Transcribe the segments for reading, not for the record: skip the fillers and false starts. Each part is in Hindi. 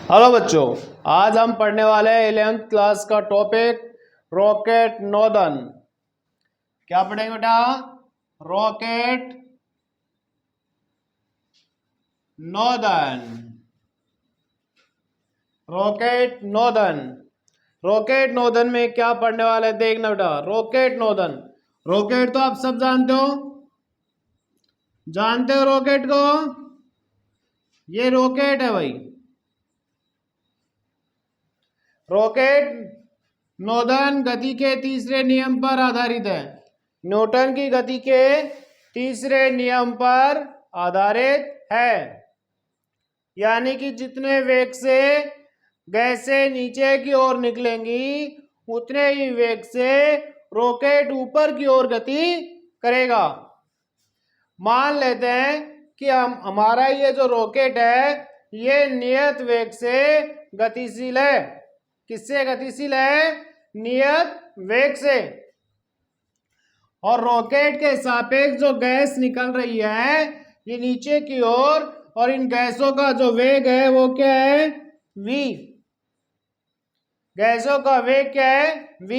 हेलो बच्चों, आज हम पढ़ने वाले हैं 11th क्लास का टॉपिक रॉकेट नोदन। क्या पढ़ेंगे बेटा? रॉकेट नोदन। रॉकेट नोदन। रॉकेट नोदन में क्या पढ़ने वाले हैं देखना बेटा। रॉकेट नोदन, रॉकेट तो आप सब जानते हो, रॉकेट को। ये रॉकेट है भाई। रॉकेट नोदन गति के तीसरे नियम पर आधारित है। न्यूटन की गति के तीसरे नियम पर आधारित है, यानी कि जितने वेग से गैसें नीचे की ओर निकलेंगी उतने ही वेग से रॉकेट ऊपर की ओर गति करेगा। मान लेते हैं कि हमारा ये जो रॉकेट है ये नियत वेग से गतिशील है। किससे गतिशील है? नियत वेग से। और रॉकेट के सापेक्ष जो गैस निकल रही है ये नीचे की ओर, और इन गैसों का जो वेग है वो क्या है? v। गैसों का वेग क्या है? v।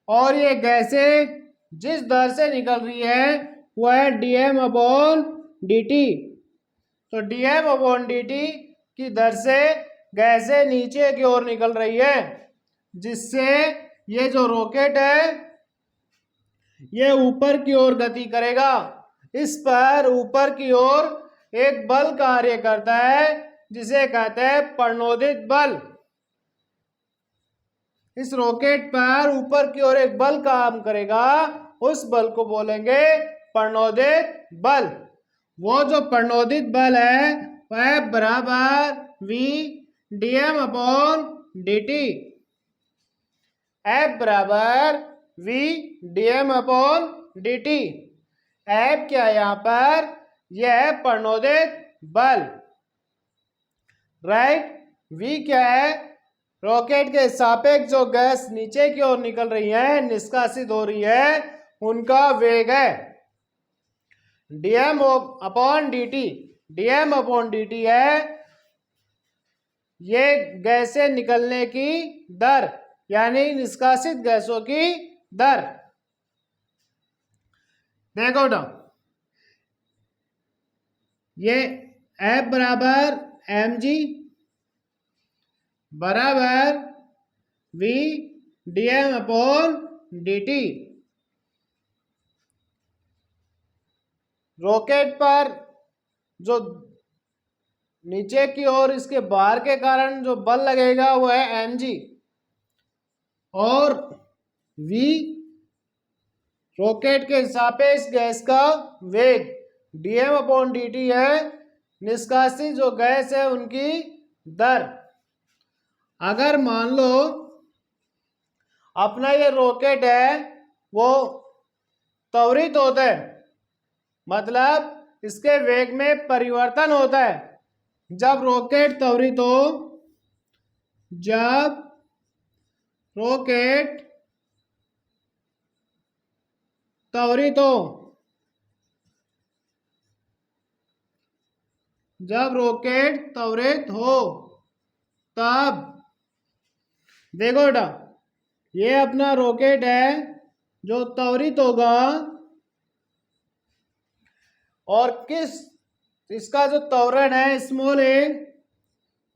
और ये गैसें जिस दर से निकल रही है वो है dm/dt। तो dm/dt की दर से गैसें नीचे की ओर निकल रही है, जिससे ये जो रॉकेट है ये ऊपर की ओर गति करेगा। इस पर ऊपर की ओर एक बल कार्य करता है जिसे कहते हैं प्रणोदित बल। इस रॉकेट पर ऊपर की ओर एक बल काम करेगा, उस बल को बोलेंगे प्रणोदित बल। वो जो प्रणोदित बल है वह बराबर v dm/dt। F बराबर v dm/dt। F क्या है यहाँ पर? यह है प्रणोदित बल, राइट। v क्या है? रॉकेट के सापेक्ष जो गैस नीचे की ओर निकल रही है, निष्कासित हो रही है, उनका वेग है dm/dt। dm/dt है ये गैसें निकलने की दर, यानी निष्कासित गैसों की दर। देखो बेटा, ये F बराबर mg बराबर v dm/dt। रॉकेट पर जो नीचे की ओर इसके भार के कारण जो बल लगेगा वो है mg, और v रॉकेट के सापेक्ष गैस का वेग dm/dt है निष्कासित जो गैस है उनकी दर। अगर मान लो अपना ये रॉकेट है वो त्वरित होता है, मतलब इसके वेग में परिवर्तन होता है। जब रॉकेट त्वरित हो, जब रॉकेट त्वरित हो, जब रॉकेट त्वरित हो तब देखो बेटा, ये अपना रॉकेट है जो त्वरित होगा, और किस इसका जो त्वरण है स्मॉल ए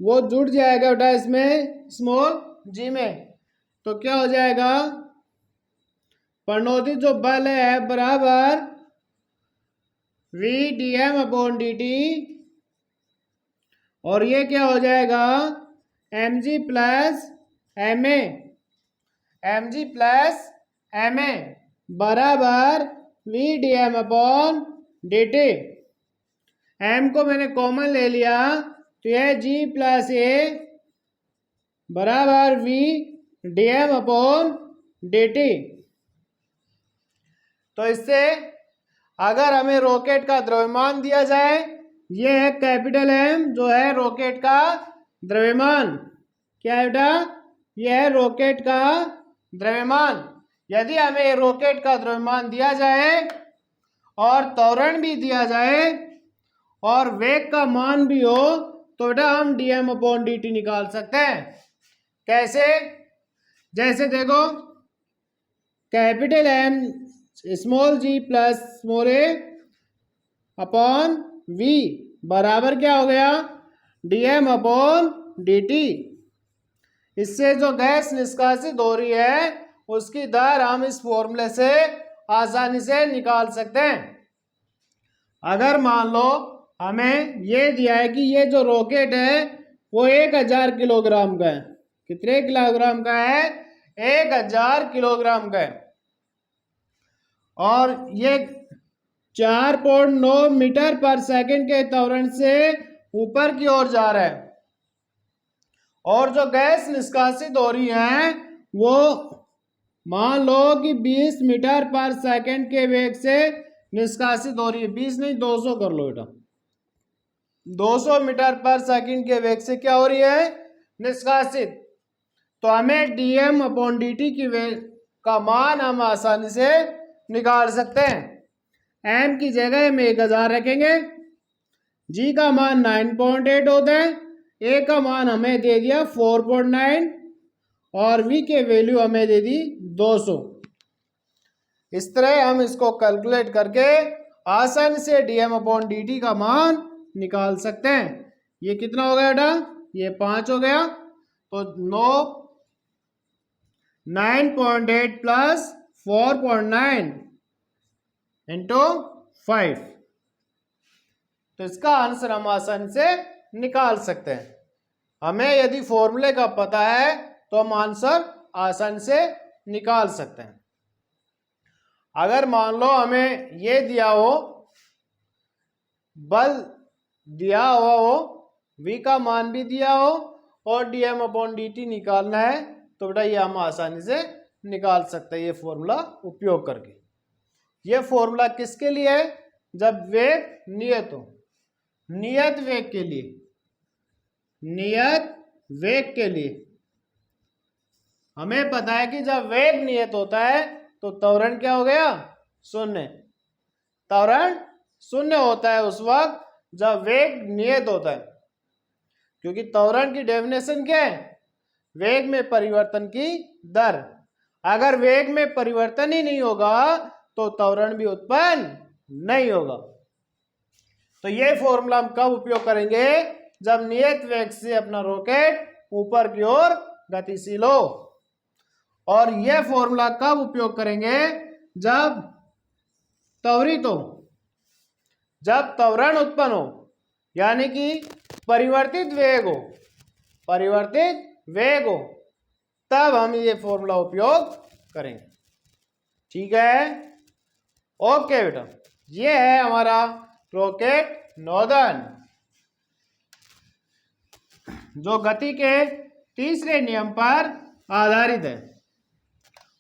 वो जुड़ जाएगा बेटा इसमें स्मॉल जी में। तो क्या हो जाएगा? प्रणोदित जो बल है बराबर v dm/dt, और ये क्या हो जाएगा? mg plus ma। mg plus ma बराबर v dm/dt। m को मैंने कॉमन ले लिया तो यह g प्लस a बराबर v dm/dt। तो इससे अगर हमें रॉकेट का द्रव्यमान दिया जाए, यह है कैपिटल M जो है रॉकेट का द्रव्यमान। क्या है बेटा? यह है रॉकेट का द्रव्यमान। यदि हमें रॉकेट का द्रव्यमान दिया जाए और त्वरण भी दिया जाए और वेग का मान भी हो, तो बेटा हम dm/dt निकाल सकते हैं। कैसे? जैसे देखो, capital M small g plus small a upon v बराबर क्या हो गया? dm/dt। इससे जो गैस निष्कासित हो रही है उसकी दर हम इस फॉर्मूले से आसानी से निकाल सकते हैं। अगर मान लो हमें ये दिया है कि ये जो रॉकेट है वो 1000 किलोग्राम का है। कितने किलोग्राम का है? 1000 किलोग्राम का है। और ये 4.9 मीटर पर सेकंड के त्वरण से ऊपर की ओर जा रहा है और जो गैस निष्कासित हो रही है वो मान लो कि 20 मीटर पर सेकंड के वेग से निष्कासित हो रही है। 20 नहीं, 200 कर लो बेटा। 200 मीटर पर सेकंड के वेग से क्या हो रही है? निष्कासित। तो हमें dm/dt की वेग का मान हम आसानी से निकाल सकते हैं। m की जगह में 1000 रखेंगे, g का मान 9.8 होता है, a का मान हमें दे दिया 4.9 और v के वैल्यू हमें दे दी 200। इस तरह हम इसको कैलकुलेट करके आसानी से dm/dt का मान निकाल सकते हैं। ये कितना हो गया बेटा? ये 5 हो गया। तो 9.8 प्लस 4.9 इंटू 5, तो इसका आंसर हम आसानी से निकाल सकते हैं। हमें यदि फॉर्मूले का पता है तो हम आंसर आसानी से निकाल सकते हैं। अगर मान लो हमें ये दिया हो, बल दिया हुआ हो, v का मान भी दिया हो और dm/dt निकालना है, तो बेटा ये हम आसानी से निकाल सकते हैं ये फॉर्मूला उपयोग करके। ये फॉर्मूला किसके लिए है? जब वेग नियत हो, नियत वेग के लिए, नियत वेग के लिए हमें पता है कि जब वेग नियत होता है तो त्वरण क्या हो गया? शून्य। त्वरण शून्य होता है उस वक्त जब वेग नियत होता है, क्योंकि त्वरण की डेफिनेशन क्या है? वेग में परिवर्तन की दर। अगर वेग में परिवर्तन ही नहीं होगा तो त्वरण भी उत्पन्न नहीं होगा। तो ये फॉर्मूला हम कब उपयोग करेंगे? जब नियत वेग से अपना रॉकेट ऊपर की ओर गतिशील हो। और यह फॉर्मूला कब उपयोग करेंगे? जब त्वरित हो, जब त्वरण उत्पन्न हो, यानी कि परिवर्तित वेग हो, परिवर्तित वेग हो, तब हम ये फॉर्मूला उपयोग करेंगे। ठीक है? ओके बेटा, ये है हमारा रॉकेट नोर्दन, जो गति के तीसरे नियम पर आधारित है।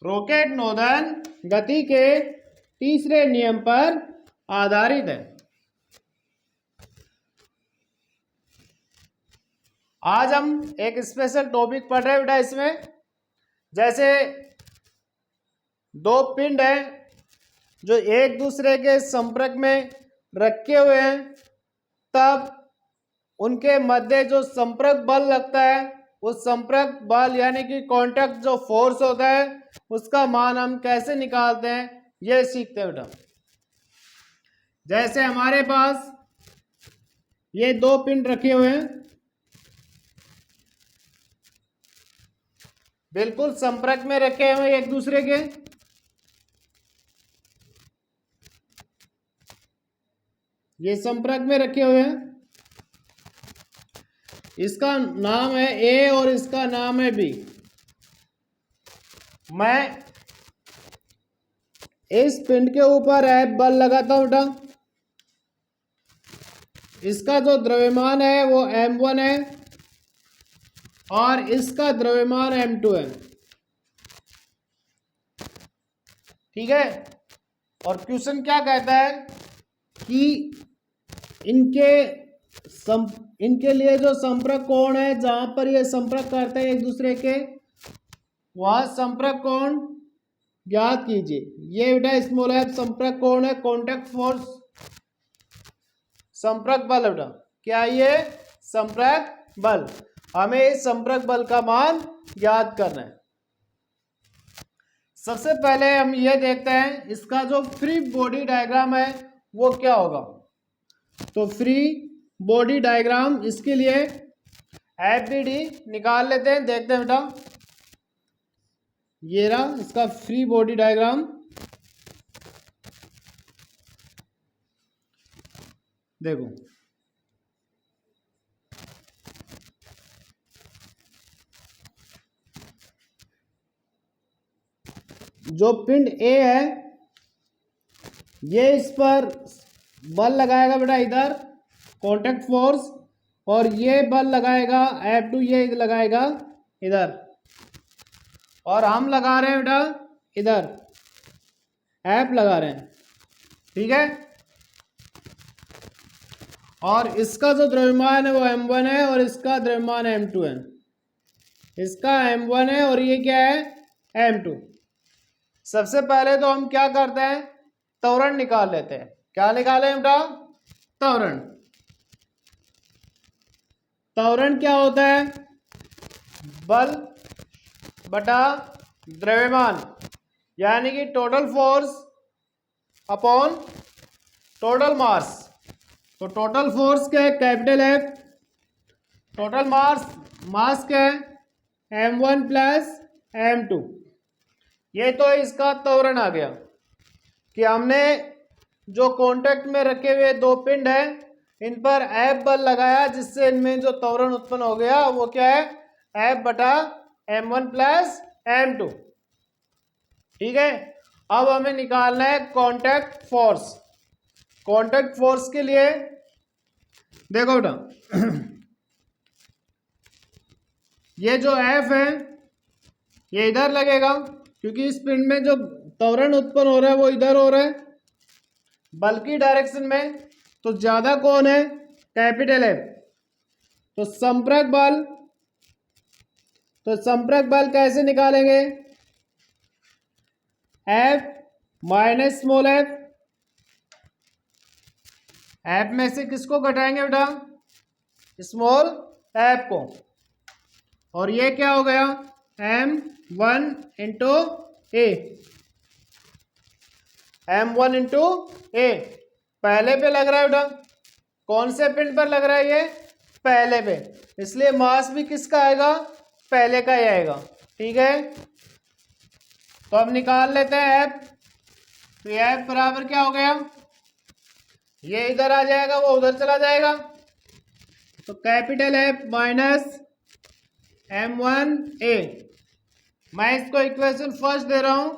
रॉकेट नोर्दन गति के तीसरे नियम पर आधारित है। आज हम एक स्पेशल टॉपिक पढ़ रहे हैं बेटा। इसमें जैसे दो पिंड हैं जो एक दूसरे के संपर्क में रखे हुए हैं, तब उनके मध्य जो संपर्क बल लगता है, उस संपर्क बल यानी कि कांटेक्ट जो फोर्स होता है, उसका मान हम कैसे निकालते हैं ये सीखते हैं बेटा। जैसे हमारे पास ये दो पिंड रखे हुए हैं, बिल्कुल संपर्क में रखे हुए एक दूसरे के। ये संपर्क में रखे हुए हैं, इसका नाम है ए और इसका नाम है बी। मैं इस पिंड के ऊपर F बल लगाता हूं बेटा। इसका जो द्रव्यमान है वो m1 है और इसका द्रव्यमान m2 है। ठीक है? और क्वेश्चन क्या कहता है कि इनके लिए जो संपर्क कोण है, जहां पर ये संपर्क करते हैं एक दूसरे के, वहां संपर्क कोण ज्ञात कीजिए। ये बेटा स्मॉल f संपर्क कोण है, कांटेक्ट फोर्स, संपर्क बल बेटा क्या ये संपर्क बल। हमें इस संपर्क बल का मान याद करना है। सबसे पहले हम ये देखते हैं इसका जो फ्री बॉडी डायग्राम है वो क्या होगा। तो फ्री बॉडी डायग्राम इसके लिए FBD निकाल लेते हैं। देखते हैं बेटा, ये रहा इसका फ्री बॉडी डायग्राम। देखो, जो पिंड A है ये इस पर बल लगाएगा बेटा इधर कॉन्टैक्ट फोर्स, और ये बल लगाएगा F2, ये लगाएगा इधर, और हम लगा रहे हैं बेटा इधर F लगा रहे हैं। ठीक है, और इसका जो द्रव्यमान है वो m1 है और इसका द्रव्यमान m2 है। इसका m1 है और ये क्या है m2। सबसे पहले तो हम क्या करते हैं, त्वरण निकाल लेते हैं। क्या निकालें बेटा, त्वरण। त्वरण क्या होता है, बल बटा द्रव्यमान, यानी कि total force upon total mass. तो टोटल फोर्स क्या है कैपिटल F, टोटल मास क्या है m1 प्लस m2। ये तो इसका त्वरण आ गया कि हमने जो कांटेक्ट में रखे हुए दो पिंड हैं इन पर F बल लगाया, जिससे इनमें जो त्वरण उत्पन्न हो गया वो क्या है F बटा m1 प्लस m2। ठीक है, अब हमें निकालना है कांटेक्ट फोर्स। कांटेक्ट फोर्स के लिए देखो बेटा, ये जो F है ये इधर लगेगा क्योंकि इस पिंड में जो त्वरण उत्पन्न हो रहा है वो इधर हो रहा है बल की डायरेक्शन में। तो ज्यादा कौन है, कैपिटल F। तो संपर्क बल कैसे निकालेंगे, F minus small f। F में से किसको घटाएंगे बेटा, स्मॉल f को, और ये क्या हो गया m1 into a। m1 into a पहले पे लग रहा है बेटा, कौन से पिंड पर लग रहा है, ये पहले पे, इसलिए मास भी किसका आएगा, पहले का ही आएगा। ठीक है, तो अब निकाल लेते हैं F। तो ये F बराबर क्या हो गया, ये इधर आ जाएगा वो उधर चला जाएगा, तो कैपिटल F माइनस m1a। मैं इसको इक्वेशन फर्स्ट दे रहा हूं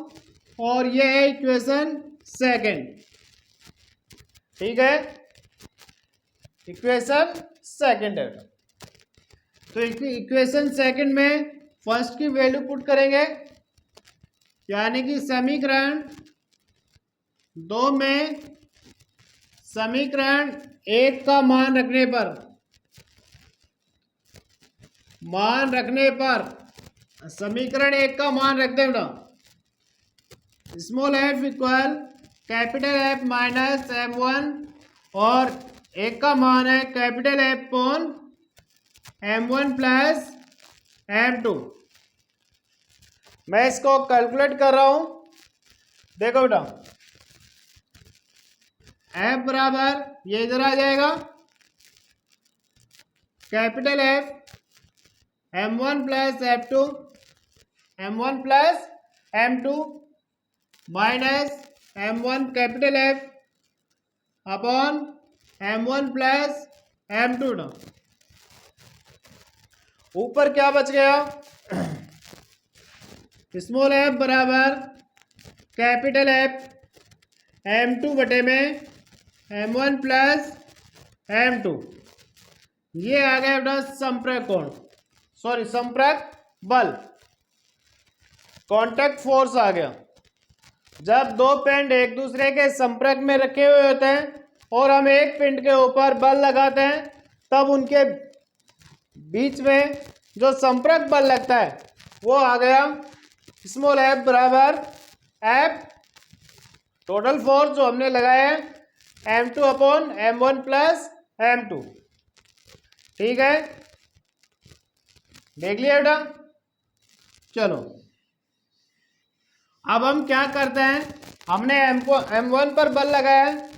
और ये है इक्वेशन सेकंड। ठीक है, इक्वेशन सेकंड है। तो इक्वेशन सेकंड में फर्स्ट की वैल्यू पुट करेंगे, यानी कि समीकरण 2 में समीकरण 1 का मान रखने पर समीकरण 1 का मान रख दें बेटा, small f equal capital F minus m1, और एक का मान है capital F pawn m1 plus m2। मैं इसको कैलकुलेट कर रहा हूं, देखो बेटा F बराबर ये इधर आ जाएगा capital F m1 plus f2, m1 plus m2 minus m1 capital F upon m1 plus m2 ना। ऊपर क्या बच गया, स्मॉल f बराबर कैपिटल F m2 बटे में m1 प्लस m2। ये आ गया बेटा संपर्क कोण, सॉरी संपर्क बल, कांटेक्ट फोर्स आ गया। जब दो पिंड एक दूसरे के संपर्क में रखे हुए होते हैं और हम एक पिंड के ऊपर बल लगाते हैं, तब उनके बीच में जो संपर्क बल लगता है वो आ गया स्मॉल f बराबर F टोटल फोर्स जो हमने लगाया है m2 upon m1 plus m2। ठीक है, देख लिया बेटा। चलो अब हम क्या करते हैं, हमने M1 पर बल लगाया है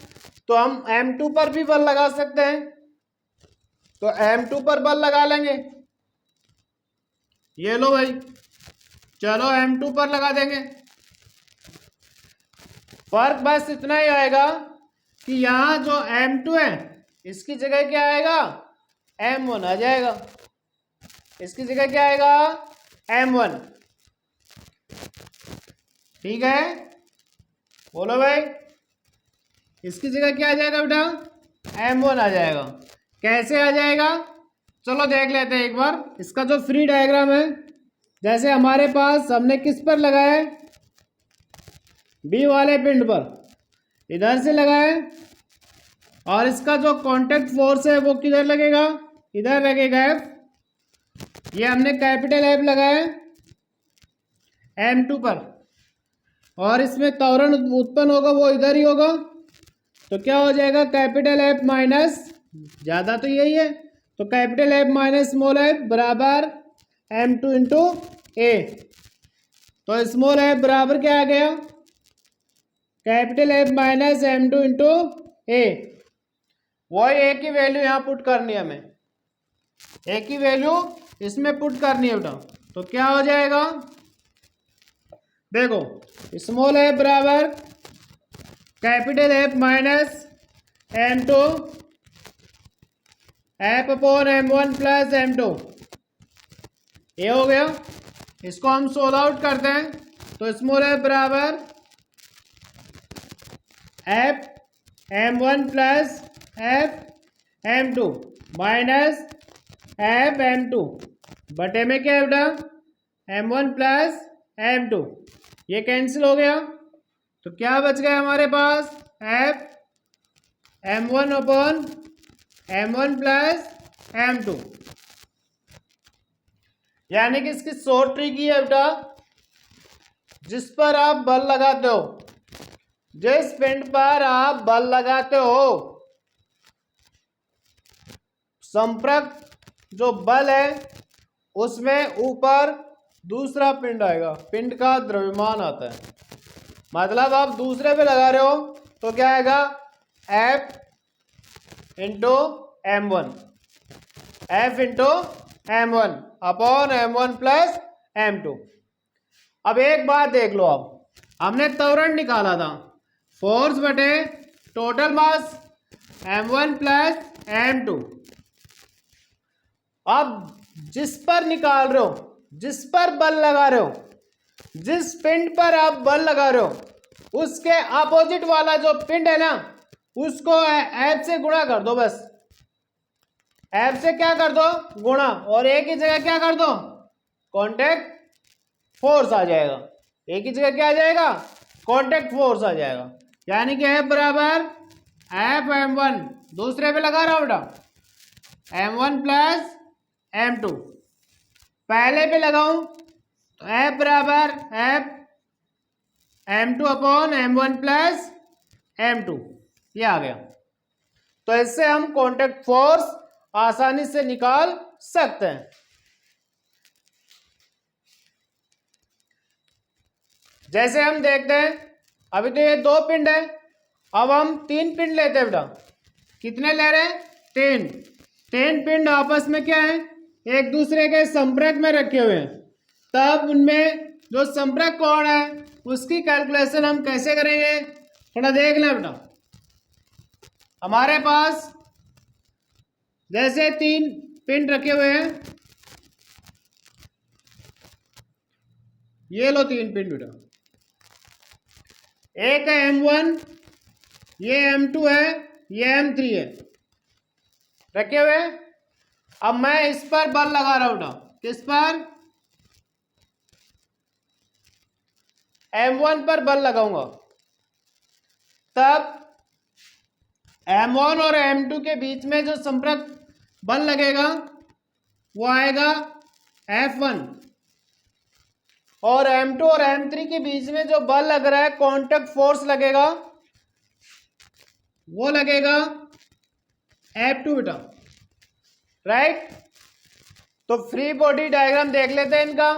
तो हम M2 पर भी बल लगा सकते हैं, तो M2 पर बल लगा लेंगे। ये लो भाई, चलो M2 पर लगा देंगे। फर्क बस इतना ही आएगा कि यहां जो M2 है इसकी जगह क्या आएगा, M1 आ जाएगा। इसकी जगह क्या आएगा, M1। ठीक है, बोलो भाई, इसकी जगह क्या आ जाएगा बेटा, M1 आ जाएगा। कैसे आ जाएगा, चलो देख लेते हैं एक बार। इसका जो फ्री डायग्राम है, जैसे हमारे पास हमने किस पर लगाया है, बी वाले पिंड पर, इधर से लगाए, और इसका जो कांटेक्ट फोर्स है वो किधर लगेगा, इधर लगेगा F। ये हमने कैपिटल F लगाया M2 पर, और इसमें त्वरण उत्पन्न होगा वो इधर ही होगा, तो क्या हो जाएगा, कैपिटल F माइनस, ज़्यादा तो यही है, तो capital F minus small f बराबर M2 इंटू ए। तो स्मॉल f बराबर क्या आ गया, capital F minus M2 into A. वही ए की वैल्यू यहाँ पुट करनी है हमें, ए की वैल्यू इसमें पुट करनी है बेटा। तो क्या हो जाएगा, देखो, स्मॉल f बराबर capital F minus M2 F upon M1 plus M2, ये हो गया। इसको हम सोल्व आउट करते हैं, तो स्मॉल f बराबर F M1 plus F M2 minus F M2 बटे में क्या है बेटा, M1 प्लस M2, ये कैंसिल हो गया, तो क्या बच गया हमारे पास, F M1 upon M1 plus M2। यानी कि इसकी शॉर्ट ट्रिक ये है बेटा, जिस पर आप बल लगाते हो, जिस पिंड पर आप बल लगाते हो, संपर्क जो बल है उसमें ऊपर दूसरा पिंड आएगा, पिंड का द्रव्यमान आता है। मतलब आप दूसरे पे लगा रहे हो तो क्या आएगा, F into M1, F into M1 upon M1 plus M2। अब एक बात देख लो, अब हमने त्वरण निकाला था, फोर्स बटे total mass M1 plus M2। अब जिस पर निकाल रहे हो, जिस पर बल लगा रहे हो, जिस पिंड पर आप बल लगा रहे हो, उसके अपोजिट वाला जो पिंड है ना, उसको F से गुणा कर दो। बस F से क्या कर दो, गुणा, और A की जगह क्या कर दो, कांटेक्ट फोर्स आ जाएगा। A की जगह क्या आ जाएगा, कांटेक्ट फोर्स आ जाएगा। यानी कि F बराबर F M1, दूसरे पे लगा रहा हूं बेटा, M1 प्लस M2। पहले पे लगाऊं तो F बराबर F M2 upon M1 plus M2, ये आ गया। तो इससे हम कांटेक्ट फोर्स आसानी से निकाल सकते हैं। जैसे हम देखते हैं, अभी तो ये दो पिंड है, अब हम तीन पिंड लेते हैं बेटा। कितने ले रहे हैं, तीन पिंड आपस में क्या है, एक दूसरे के संपर्क में रखे हुए हैं। तब उनमें जो संपर्क कोण है उसकी कैलकुलेशन हम कैसे करेंगे, थोड़ा देख लें बेटा। हमारे पास जैसे तीन पिंड रखे हुए हैं, ये लो तीन पिंड बेटा, एक है M1, ये M2 है, ये M3 है, रखे हुए। अब मैं इस पर बल लगा रहा हूं, किस पर, M1 पर बल लगाऊंगा, तब M1 और M2 के बीच में जो संपर्क बल लगेगा वो आएगा F1, और M2 और M3 के बीच में जो बल लग रहा है, कांटेक्ट फोर्स लगेगा, वो लगेगा F2 बेटा। राइट। तो फ्री बॉडी डायग्राम देख लेते हैं इनका।